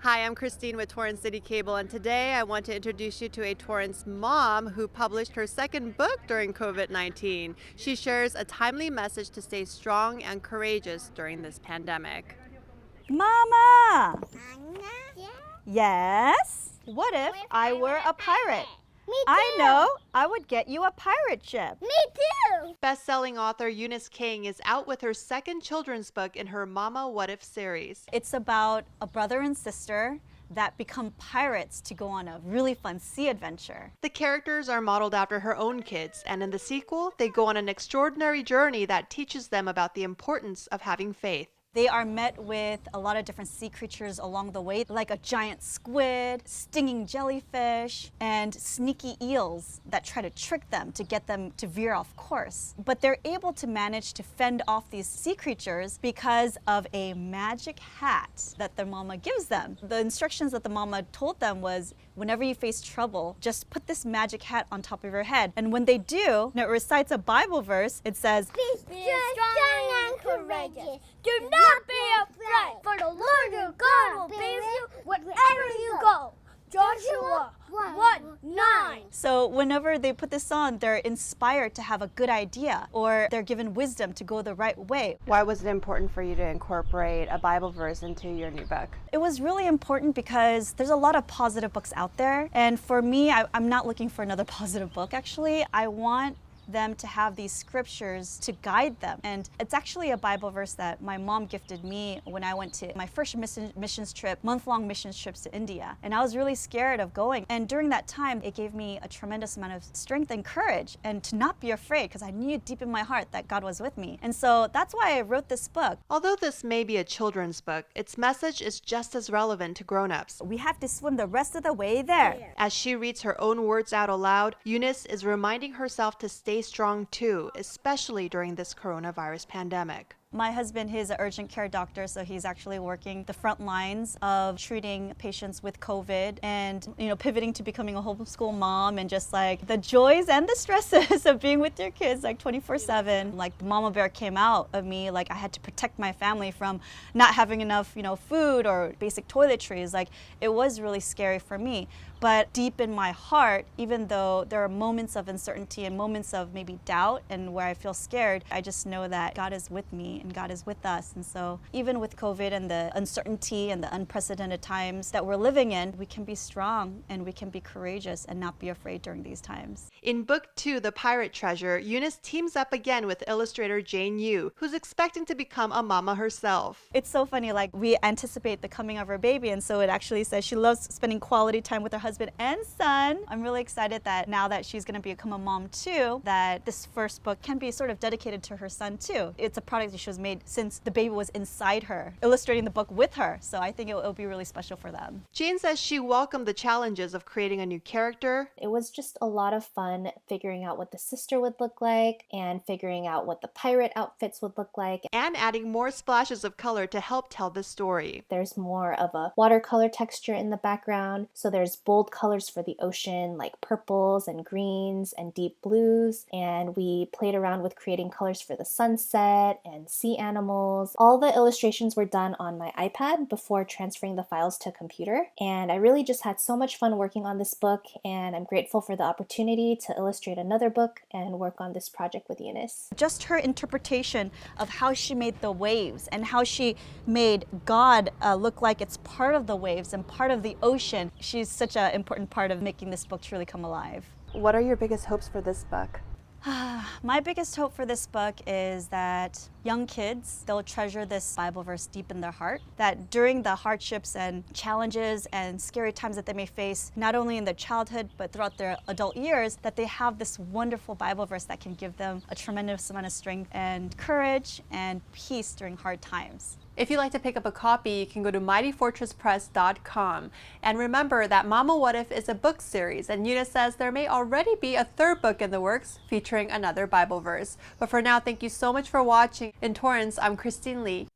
Hi, I'm Christine with Torrance Citi Cable, and today I want to introduce you to a Torrance mom who published her second book during COVID-19. She shares a timely message to stay strong and courageous during this pandemic. Mama! Yeah. Yes? What if I were a pirate? Me too. I know. I would get you a pirate ship. Me too. Best-selling author Eunice King is out with her second children's book in her Mama What If series. It's about a brother and sister that become pirates to go on a really fun sea adventure. The characters are modeled after her own kids, and in the sequel, they go on an extraordinary journey that teaches them about the importance of having faith. They are met with a lot of different sea creatures along the way, like a giant squid, stinging jellyfish, and sneaky eels that try to trick them to get them to veer off course. But they're able to manage to fend off these sea creatures because of a magic hat that their mama gives them. The instructions that the mama told them was, whenever you face trouble, just put this magic hat on top of your head. And when they do, and it recites a Bible verse, it says, Be strong and courageous. Do not be afraid, for the Lord your God will be with you wherever you go. Joshua 1:9. So whenever they put this on, they're inspired to have a good idea, or they're given wisdom to go the right way. Why was it important for you to incorporate a Bible verse into your new book? It was really important because there's a lot of positive books out there. And for me, I'm not looking for another positive book, actually. I want them to have these scriptures to guide them. And it's actually a Bible verse that my mom gifted me when I went to my first missions trip, month-long missions trips to India. And I was really scared of going. And during that time, it gave me a tremendous amount of strength and courage and to not be afraid, because I knew deep in my heart that God was with me. And so that's why I wrote this book. Although this may be a children's book, its message is just as relevant to grown-ups. We have to swim the rest of the way there. As she reads her own words out aloud, Eunice is reminding herself to stay strong too, especially during this coronavirus pandemic. My husband, he's an urgent care doctor, so he's actually working the front lines of treating patients with COVID and, pivoting to becoming a homeschool mom, and just like the joys and the stresses of being with your kids like 24/7. Like the mama bear came out of me, like I had to protect my family from not having enough, food or basic toiletries. Like it was really scary for me. But deep in my heart, even though there are moments of uncertainty and moments of maybe doubt and where I feel scared, I just know that God is with me and God is with us. And so even with COVID and the uncertainty and the unprecedented times that we're living in, we can be strong and we can be courageous and not be afraid during these times. In Book 2, The Pirate Treasure, Eunice teams up again with illustrator Jane Yu, who's expecting to become a mama herself. It's so funny, like we anticipate the coming of her baby, and so it actually says she loves spending quality time with her husband and son. I'm really excited that now that she's going to become a mom too, that this first book can be sort of dedicated to her son too. It's a product that she was made since the baby was inside her, illustrating the book with her. So I think it'll be really special for them. Jane says she welcomed the challenges of creating a new character. It was just a lot of fun figuring out what the sister would look like and figuring out what the pirate outfits would look like. And adding more splashes of color to help tell the story. There's more of a watercolor texture in the background, so there's bold colors for the ocean like purples and greens and deep blues, and we played around with creating colors for the sunset and sea animals. All the illustrations were done on my iPad before transferring the files to a computer, and I really just had so much fun working on this book, and I'm grateful for the opportunity to illustrate another book and work on this project with Eunice. Just her interpretation of how she made the waves and how she made God look like it's part of the waves and part of the ocean. She's such an important part of making this book truly come alive. What are your biggest hopes for this book? My biggest hope for this book is that young kids, they'll treasure this Bible verse deep in their heart, that during the hardships and challenges and scary times that they may face, not only in their childhood, but throughout their adult years, that they have this wonderful Bible verse that can give them a tremendous amount of strength and courage and peace during hard times. If you'd like to pick up a copy, you can go to mightyfortresspress.com. And remember that Mama What If is a book series, and Eunice says there may already be a third book in the works featuring another Bible verse. But for now, thank you so much for watching. In Torrance, I'm Christine Lee.